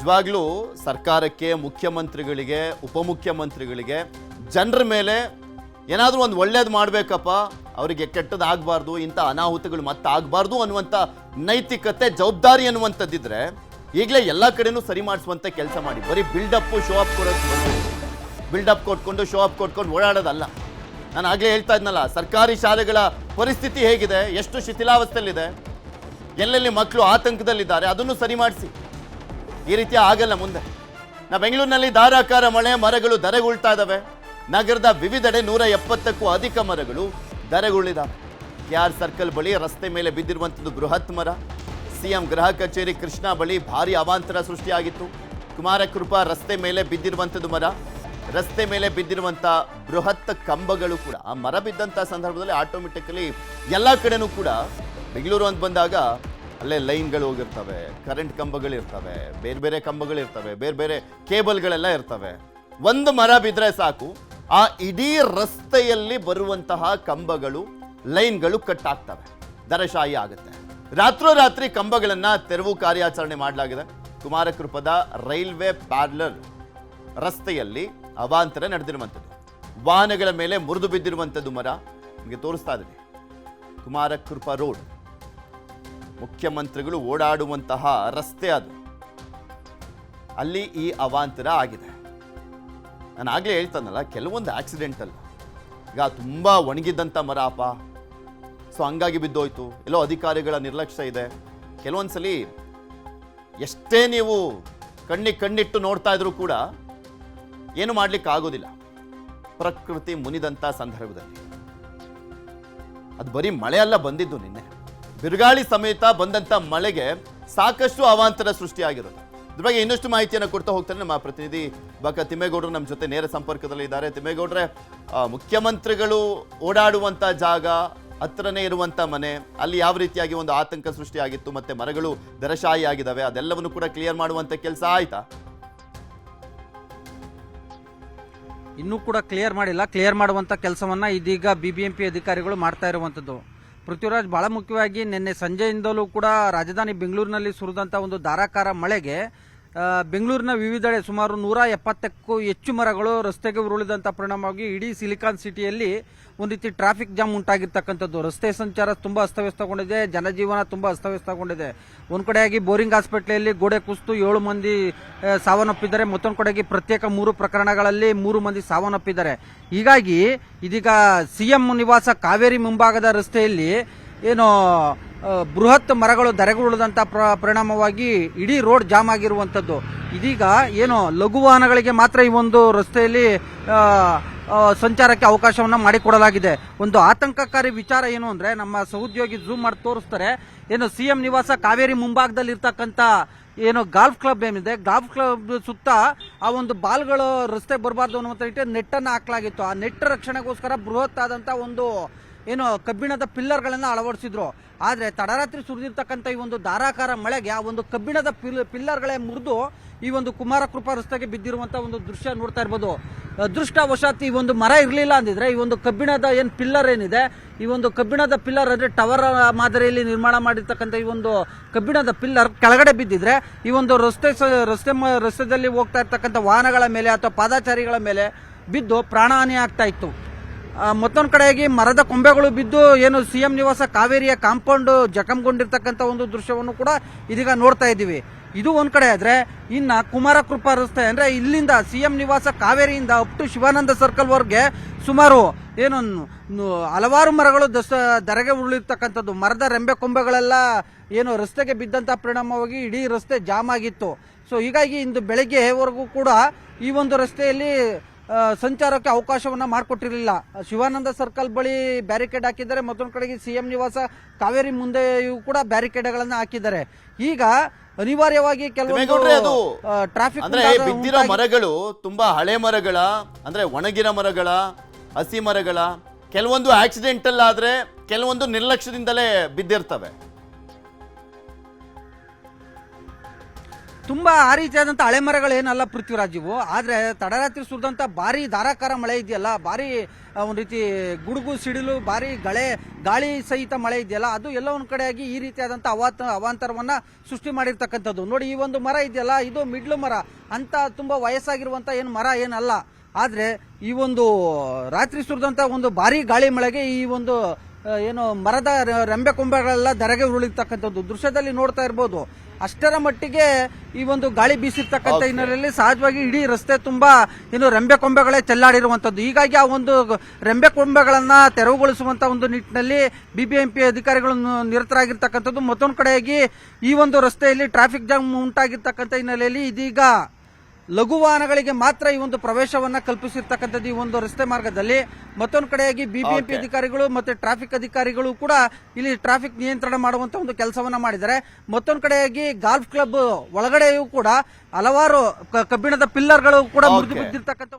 ನಿಜವಾಗ್ಲೂ ಸರ್ಕಾರಕ್ಕೆ, ಮುಖ್ಯಮಂತ್ರಿಗಳಿಗೆ, ಉಪಮುಖ್ಯಮಂತ್ರಿಗಳಿಗೆ ಜನರ ಮೇಲೆ ಏನಾದರೂ ಒಂದು ಒಳ್ಳೇದು ಮಾಡಬೇಕಪ್ಪ, ಅವರಿಗೆ ಕೆಟ್ಟದಾಗಬಾರ್ದು, ಇಂಥ ಅನಾಹುತಗಳು ಮತ್ತೆ ಆಗಬಾರ್ದು ಅನ್ನುವಂಥ ನೈತಿಕತೆ, ಜವಾಬ್ದಾರಿ ಅನ್ನುವಂಥದ್ದಿದ್ರೆ ಈಗಲೇ ಎಲ್ಲ ಕಡೆನೂ ಸರಿ ಮಾಡಿಸುವಂಥ ಕೆಲಸ ಮಾಡಿ. ಬರೀ ಬಿಲ್ಡಪ್ಪು, ಶೋ ಅಪ್ ಕೊಡೋದು, ಬಿಲ್ಡಪ್ ಕೊಟ್ಕೊಂಡು ಶೋ ಅಪ್ ಕೊಟ್ಕೊಂಡು ಓಡಾಡೋದಲ್ಲ. ನಾನು ಆಗಲೇ ಹೇಳ್ತಾ ಇದ್ನಲ್ಲ, ಸರ್ಕಾರಿ ಶಾಲೆಗಳ ಪರಿಸ್ಥಿತಿ ಹೇಗಿದೆ, ಎಷ್ಟು ಶಿಥಿಲಾವಸ್ಥೆಯಲ್ಲಿದೆ, ಎಲ್ಲೆಲ್ಲಿ ಮಕ್ಕಳು ಆತಂಕದಲ್ಲಿದ್ದಾರೆ, ಅದನ್ನು ಸರಿ ಮಾಡಿಸಿ. ಈ ರೀತಿ ಆಗಲ್ಲ ಮುಂದೆ. ನಾವು ಬೆಂಗಳೂರಿನಲ್ಲಿ ಧಾರಾಕಾರ ಮಳೆ, ಮರಗಳು ಧರೆಗುಳ್ತಾ ಇದ್ದಾವೆ. ನಗರದ ವಿವಿಧೆಡೆ 170ಕ್ಕೂ ಅಧಿಕ ಮರಗಳು ಧರೆಗುಳಿದಾವೆ. KR ಸರ್ಕಲ್ ಬಳಿ ರಸ್ತೆ ಮೇಲೆ ಬಿದ್ದಿರುವಂಥದ್ದು ಬೃಹತ್ ಮರ. CM ಗೃಹ ಕಚೇರಿ ಕೃಷ್ಣ ಬಳಿ ಭಾರಿ ಅವಾಂತರ ಸೃಷ್ಟಿಯಾಗಿತ್ತು. ಕುಮಾರಕೃಪಾ ರಸ್ತೆ ಮೇಲೆ ಬಿದ್ದಿರುವಂಥದ್ದು ಮರ, ರಸ್ತೆ ಮೇಲೆ ಬಿದ್ದಿರುವಂಥ ಬೃಹತ್ ಕಂಬಗಳು ಕೂಡ. ಆ ಮರ ಬಿದ್ದಂಥ ಸಂದರ್ಭದಲ್ಲಿ ಆಟೋಮೆಟಿಕಲಿ ಎಲ್ಲ ಕಡೆನೂ ಕೂಡ ಬೆಂಗಳೂರು ಅಂತ ಬಂದಾಗ ಅಲ್ಲೇ ಲೈನ್ಗಳು ಹೋಗಿರ್ತವೆ, ಕರೆಂಟ್ ಕಂಬಗಳಿರ್ತವೆ, ಬೇರೆ ಬೇರೆ ಕಂಬಗಳಿರ್ತವೆ, ಬೇರೆ ಬೇರೆ ಕೇಬಲ್ಗಳೆಲ್ಲ ಇರ್ತವೆ. ಒಂದು ಮರ ಬಿದ್ದರೆ ಸಾಕು, ಆ ಇಡೀ ರಸ್ತೆಯಲ್ಲಿ ಬರುವಂತಹ ಕಂಬಗಳು, ಲೈನ್ಗಳು ಕಟ್ಟಾಗ್ತವೆ, ದರಶಾಹಿ ಆಗುತ್ತೆ. ರಾತ್ರೋರಾತ್ರಿ ಕಂಬಗಳನ್ನ ತೆರವು ಕಾರ್ಯಾಚರಣೆ ಮಾಡಲಾಗಿದೆ. ಕುಮಾರಕೃಪದ ರೈಲ್ವೆ ಪ್ಯಾರಲಲ್ ರಸ್ತೆಯಲ್ಲಿ ಅವಾಂತರ ನಡೆದಿರುವಂಥದ್ದು. ವಾಹನಗಳ ಮೇಲೆ ಮುರಿದು ಬಿದ್ದಿರುವಂಥದ್ದು ಮರ ನಿಮಗೆ ತೋರಿಸ್ತಾ ಇದ್ದೀನಿ. ಕುಮಾರಕೃಪಾ ರೋಡ್, ಮುಖ್ಯಮಂತ್ರಿಗಳು ಓಡಾಡುವಂತಹ ರಸ್ತೆ ಅದು. ಅಲ್ಲಿ ಈ ಅವಾಂತರ ಆಗಿದೆ. ನಾನು ಆಗಲೇ ಹೇಳ್ತಾನಲ್ಲ, ಕೆಲವೊಂದು ಆಕ್ಸಿಡೆಂಟಲ್, ಈಗ ತುಂಬ ಒಣಗಿದ್ದಂಥ ಮರ ಅಪ್ಪ, ಸೊ ಹಂಗಾಗಿ ಬಿದ್ದೋಯ್ತು, ಎಲ್ಲೋ ಅಧಿಕಾರಿಗಳ ನಿರ್ಲಕ್ಷ್ಯ ಇದೆ. ಕೆಲವೊಂದ್ಸಲಿ ಎಷ್ಟೇ ನೀವು ಕಣ್ಣಿಟ್ಟು ನೋಡ್ತಾ ಇದ್ರೂ ಕೂಡ ಏನು ಮಾಡ್ಲಿಕ್ಕೆ ಆಗೋದಿಲ್ಲ. ಪ್ರಕೃತಿ ಮುನಿದಂಥ ಸಂದರ್ಭದಲ್ಲಿ ಅದು ಬರೀ ಮಳೆ ಅಲ್ಲ ಬಂದಿದ್ದು, ನಿನ್ನೆ ಬಿರುಗಾಳಿ ಸಮೇತ ಬಂದಂಥ ಮಳೆಗೆ ಸಾಕಷ್ಟು ಅವಾಂತರ ಸೃಷ್ಟಿಯಾಗಿರುತ್ತೆ. ಇದ್ರ ಬಗ್ಗೆ ಇನ್ನಷ್ಟು ಮಾಹಿತಿಯನ್ನು ಕೊಡ್ತಾ ಹೋಗ್ತಾರೆ ನಮ್ಮ ಪ್ರತಿನಿಧಿ ತಿಮ್ಮೇಗೌಡರು ನಮ್ಮ ಜೊತೆ ನೇರ ಸಂಪರ್ಕದಲ್ಲಿ ಇದ್ದಾರೆ. ತಿಮ್ಮೇಗೌಡ್ರೆ, ಮುಖ್ಯಮಂತ್ರಿಗಳು ಓಡಾಡುವಂಥ ಜಾಗ, ಹತ್ರನೇ ಇರುವಂಥ ಮನೆ, ಅಲ್ಲಿ ಯಾವ ರೀತಿಯಾಗಿ ಒಂದು ಆತಂಕ ಸೃಷ್ಟಿಯಾಗಿತ್ತು, ಮತ್ತೆ ಮರಗಳು ದರಶಾಹಿ ಆಗಿದ್ದಾವೆ, ಅದೆಲ್ಲವನ್ನು ಕೂಡ ಕ್ಲಿಯರ್ ಮಾಡುವಂಥ ಕೆಲಸ ಆಯ್ತಾ? ಇನ್ನೂ ಕೂಡ ಕ್ಲಿಯರ್ ಮಾಡಿಲ್ಲ. ಕ್ಲಿಯರ್ ಮಾಡುವಂಥ ಕೆಲಸವನ್ನ ಇದೀಗ BBMP ಅಧಿಕಾರಿಗಳು ಮಾಡ್ತಾ ಇರುವಂಥದ್ದು. ಪೃಥ್ವಿರಾಜ್, ಬಹಳ ಮುಖ್ಯವಾಗಿ ನಿನ್ನೆ ಸಂಜೆಯಿಂದಲೂ ಕೂಡ ರಾಜಧಾನಿ ಬೆಂಗಳೂರಿನಲ್ಲಿ ಸುರಿದಂಥ ಒಂದು ಧಾರಾಕಾರ ಮಳೆಗೆ ಬೆಂಗಳೂರಿನ ವಿವಿಧೆಡೆ ಸುಮಾರು 170ಕ್ಕೂ ಹೆಚ್ಚು ಮರಗಳು ರಸ್ತೆಗೆ ಉರುಳಿದಂಥ ಪರಿಣಾಮವಾಗಿ ಇಡೀ ಸಿಲಿಕಾನ್ ಸಿಟಿಯಲ್ಲಿ ಒಂದು ರೀತಿ ಟ್ರಾಫಿಕ್ ಜಾಮ್ ಉಂಟಾಗಿರ್ತಕ್ಕಂಥದ್ದು. ರಸ್ತೆ ಸಂಚಾರ ತುಂಬಾ ಅಸ್ತವ್ಯಸ್ತಗೊಂಡಿದೆ, ಜನಜೀವನ ತುಂಬಾ ಅಸ್ತವ್ಯಸ್ತಗೊಂಡಿದೆ. ಒಂದ್ ಕಡೆಯಾಗಿ ಬೋರಿಂಗ್ ಆಸ್ಪತ್ರೆಯಲ್ಲಿ ಗೋಡೆ ಕುಸಿದು 7 ಮಂದಿ ಸಾವನ್ನಪ್ಪಿದ್ದಾರೆ, ಮತ್ತೊಂದು ಕಡೆಗೆ ಪ್ರತ್ಯೇಕ 3 ಪ್ರಕರಣಗಳಲ್ಲಿ 3 ಮಂದಿ ಸಾವನ್ನಪ್ಪಿದ್ದಾರೆ. ಹೀಗಾಗಿ ಇದೀಗ CM ನಿವಾಸ ಕಾವೇರಿ ಮುಂಭಾಗದ ರಸ್ತೆಯಲ್ಲಿ ಏನು ಬೃಹತ್ ಮರಗಳು ಧರೆಗುರುಳಿದಂಥ ಪರಿಣಾಮವಾಗಿ ಇಡೀ ರೋಡ್ ಜಾಮ್ ಆಗಿರುವಂಥದ್ದು. ಇದೀಗ ಏನು ಲಘು ವಾಹನಗಳಿಗೆ ಮಾತ್ರ ಈ ಒಂದು ರಸ್ತೆಯಲ್ಲಿ ಸಂಚಾರಕ್ಕೆ ಅವಕಾಶವನ್ನ ಮಾಡಿಕೊಡಲಾಗಿದೆ. ಒಂದು ಆತಂಕಕಾರಿ ವಿಚಾರ ಏನು ಅಂದ್ರೆ, ನಮ್ಮ ಸಹೋದ್ಯೋಗಿ ಝೂಮ್ ಮಾಡಿ ತೋರಿಸ್ತಾರೆ, ಏನು CM ನಿವಾಸ ಕಾವೇರಿ ಮುಂಭಾಗದಲ್ಲಿ ಇರ್ತಕ್ಕಂಥ ಏನು ಗಾಲ್ಫ್ ಕ್ಲಬ್ ಏನಿದೆ, ಗಾಲ್ಫ್ ಕ್ಲಬ್ ಸುತ್ತ ಆ ಒಂದು ಬಾಲ್ಗಳು ರಸ್ತೆ ಬರಬಾರ್ದು ಅನ್ನುವಂಥ ನೆಟ್ಟನ್ನು ಹಾಕಲಾಗಿತ್ತು. ಆ ನೆಟ್ ರಕ್ಷಣೆಗೋಸ್ಕರ ಬೃಹತ್ ಆದಂತ ಒಂದು ಏನು ಕಬ್ಬಿಣದ ಪಿಲ್ಲರ್ಗಳನ್ನ ಅಳವಡಿಸಿದ್ರು. ಆದ್ರೆ ತಡರಾತ್ರಿ ಸುರಿದಿರ್ತಕ್ಕಂಥ ಈ ಒಂದು ಧಾರಾಕಾರ ಮಳೆಗೆ ಆ ಒಂದು ಕಬ್ಬಿಣದ ಪಿಲ್ಲರ್ಗಳೇ ಮುರಿದು ಈ ಒಂದು ಕುಮಾರಕೃಪಾ ರಸ್ತೆಗೆ ಬಿದ್ದಿರುವಂತ ಒಂದು ದೃಶ್ಯ ನೋಡ್ತಾ ಇರ್ಬೋದು. ಅದೃಷ್ಟವಶಾತ್ ಈ ಒಂದು ಮರ ಇರಲಿಲ್ಲ ಅಂದಿದ್ರೆ ಈ ಒಂದು ಕಬ್ಬಿಣದ ಏನ್ ಪಿಲ್ಲರ್ ಏನಿದೆ, ಈ ಒಂದು ಕಬ್ಬಿಣದ ಪಿಲ್ಲರ್ ಅಂದ್ರೆ ಟವರ್ ಮಾದರಿಯಲ್ಲಿ ನಿರ್ಮಾಣ ಮಾಡಿರ್ತಕ್ಕಂಥ ಈ ಒಂದು ಕಬ್ಬಿಣದ ಪಿಲ್ಲರ್ ಕೆಳಗಡೆ ಬಿದ್ದಿದ್ರೆ ಈ ಒಂದು ರಸ್ತೆದಲ್ಲಿ ಹೋಗ್ತಾ ಇರ್ತಕ್ಕಂಥ ವಾಹನಗಳ ಮೇಲೆ ಅಥವಾ ಪಾದಾಚಾರಿಗಳ ಮೇಲೆ ಬಿದ್ದು ಪ್ರಾಣಹಾನಿ ಆಗ್ತಾ ಇತ್ತು. ಮತ್ತೊಂದು ಕಡೆಯಾಗಿ ಮರದ ಕೊಂಬೆಗಳು ಬಿದ್ದು ಏನು CM ನಿವಾಸ ಕಾವೇರಿಯ ಕಾಂಪೌಂಡ್ ಜಖಂಗೊಂಡಿರ್ತಕ್ಕಂಥ ಒಂದು ದೃಶ್ಯವನ್ನು ಕೂಡ ಇದೀಗ ನೋಡ್ತಾ ಇದ್ದೀವಿ. ಇದು ಒಂದ್ ಕಡೆ ಆದ್ರೆ, ಇನ್ನ ಕುಮಾರಕೃಪಾ ರಸ್ತೆ ಅಂದ್ರೆ ಇಲ್ಲಿಂದ CM ನಿವಾಸ ಕಾವೇರಿಯಿಂದ ಅಪ್ ಟು ಶಿವಾನಂದ ಸರ್ಕಲ್ ವರ್ಗೆ ಸುಮಾರು ಏನು ಹಲವಾರು ಮರಗಳು ಧರೆಗೆ ಉರುಳಿರ್ತಕ್ಕಂಥದ್ದು. ಮರದ ರೆಂಬೆ ಕೊಂಬೆಗಳೆಲ್ಲ ಏನು ರಸ್ತೆಗೆ ಬಿದ್ದಂತ ಪರಿಣಾಮವಾಗಿ ಇಡೀ ರಸ್ತೆ ಜಾಮ್ ಆಗಿತ್ತು. ಸೊ ಹೀಗಾಗಿ ಇಂದು ಬೆಳಗ್ಗೆವರೆಗೂ ಕೂಡ ಈ ಒಂದು ರಸ್ತೆಯಲ್ಲಿ ಸಂಚಾರಕ್ಕೆ ಅವಕಾಶವನ್ನ ಮಾಡಿಕೊಟ್ಟಿರಲಿಲ್ಲ. ಶಿವಾನಂದ ಸರ್ಕಲ್ ಬಳಿ ಬ್ಯಾರಿಕೇಡ್ ಹಾಕಿದ್ದಾರೆ, ಮತ್ತೊಂದು ಕಡೆಗೆ CM ನಿವಾಸ ಕಾವೇರಿ ಮುಂದೆಯೂ ಕೂಡ ಬ್ಯಾರಿಕೇಡ್ಗಳನ್ನ ಹಾಕಿದ್ದಾರೆ. ಈಗ ಅನಿವಾರ್ಯವಾಗಿ ಕೆಲವೊಂದು ಟ್ರಾಫಿಕ್ ಅಂದ್ರೆ ಬಿದ್ದಿರೋ ಮರಗಳು ತುಂಬಾ ಹಳೆ ಮರಗಳ, ಅಂದ್ರೆ ಒಣಗಿರೋ ಮರಗಳ, ಹಸಿ ಮರಗಳ, ಕೆಲವೊಂದು ಆಕ್ಸಿಡೆಂಟಲ್ ಆದ್ರೆ ಕೆಲವೊಂದು ನಿರ್ಲಕ್ಷ್ಯದಿಂದಲೇ ಬಿದ್ದಿರ್ತವೆ. ತುಂಬಾ ಆ ರೀತಿಯಾದಂತ ಹಳೆ ಮರಗಳೇನಲ್ಲ ಪೃಥ್ವಿರಾಜ್ ಇವು. ಆದ್ರೆ ತಡರಾತ್ರಿ ಸುರಿದಂತ ಭಾರಿ ಧಾರಾಕಾರ ಮಳೆ ಇದೆಯಲ್ಲ, ಭಾರಿ ಒಂದ್ ರೀತಿ ಗುಡುಗು ಸಿಡಿಲು, ಭಾರಿ ಗಾಳಿ ಸಹಿತ ಮಳೆ ಇದೆಯಲ್ಲ, ಅದು ಎಲ್ಲ ಒಂದ್ ಕಡೆಯಾಗಿ ಈ ರೀತಿಯಾದಂತ ಅವಾಂತರವನ್ನ ಸೃಷ್ಟಿ ಮಾಡಿರ್ತಕ್ಕಂಥದ್ದು. ನೋಡಿ, ಈ ಒಂದು ಮರ ಇದೆಯಲ್ಲ, ಇದು ಮಿಡ್ಲು ಮರ ಅಂತ ತುಂಬಾ ವಯಸ್ಸಾಗಿರುವಂತ ಏನು ಮರ ಏನಲ್ಲ. ಆದ್ರೆ ಈ ಒಂದು ರಾತ್ರಿ ಸುರಿದಂತ ಒಂದು ಭಾರಿ ಗಾಳಿ ಮಳೆಗೆ ಈ ಒಂದು ಏನು ಮರದ ರೆಂಬೆ ಕೊಂಬೆಗಳೆಲ್ಲ ಧರೆಗೆ ಉರುಳಿರ್ತಕ್ಕಂಥದ್ದು ದೃಶ್ಯದಲ್ಲಿ ನೋಡ್ತಾ ಇರ್ಬೋದು. ಅಷ್ಟರ ಮಟ್ಟಿಗೆ ಈ ಒಂದು ಗಾಳಿ ಬೀಸಿರ್ತಕ್ಕಂಥ ಹಿನ್ನೆಲೆಯಲ್ಲಿ ಸಹಜವಾಗಿ ಇಡೀ ರಸ್ತೆ ತುಂಬಾ ಏನು ರೆಂಬೆ ಕೊಂಬೆಗಳೇ ಚೆಲ್ಲಾಡಿರುವಂತದ್ದು. ಹೀಗಾಗಿ ಆ ಒಂದು ರೆಂಬೆ ಕೊಂಬೆಗಳನ್ನ ತೆರವುಗೊಳಿಸುವಂತ ಒಂದು ನಿಟ್ಟಿನಲ್ಲಿ ಬಿಬಿಎಂಪಿ ಅಧಿಕಾರಿಗಳು ನಿರತರಾಗಿರ್ತಕ್ಕಂಥದ್ದು. ಮತ್ತೊಂದು ಕಡೆಯಾಗಿ ಈ ಒಂದು ರಸ್ತೆಯಲ್ಲಿ ಟ್ರಾಫಿಕ್ ಜಾಮ್ ಉಂಟಾಗಿರ್ತಕ್ಕಂಥ ಹಿನ್ನೆಲೆಯಲ್ಲಿ ಇದೀಗ ಲಘು ವಾಹನಗಳಿಗೆ ಮಾತ್ರ ಈ ಒಂದು ಪ್ರವೇಶವನ್ನ ಕಲ್ಪಿಸಿರ್ತಕ್ಕಂಥದ್ದು ಈ ಒಂದು ರಸ್ತೆ ಮಾರ್ಗದಲ್ಲಿ. ಮತ್ತೊಂದು ಕಡೆಯಾಗಿ ಬಿಬಿಎಂಪಿ ಅಧಿಕಾರಿಗಳು ಮತ್ತೆ ಟ್ರಾಫಿಕ್ ಅಧಿಕಾರಿಗಳು ಕೂಡ ಇಲ್ಲಿ ಟ್ರಾಫಿಕ್ ನಿಯಂತ್ರಣ ಮಾಡುವಂತ ಒಂದು ಕೆಲಸವನ್ನ ಮಾಡಿದ್ದಾರೆ. ಮತ್ತೊಂದು ಕಡೆಯಾಗಿ ಗಾಲ್ಫ್ ಕ್ಲಬ್ ಒಳಗಡೆಯೂ ಕೂಡ ಹಲವಾರು ಕಬ್ಬಿಣದ ಪಿಲ್ಲರ್ಗಳು ಕೂಡ ಮುರಿದು ಬಿದ್ದಿರ್ತಕ್ಕಂಥ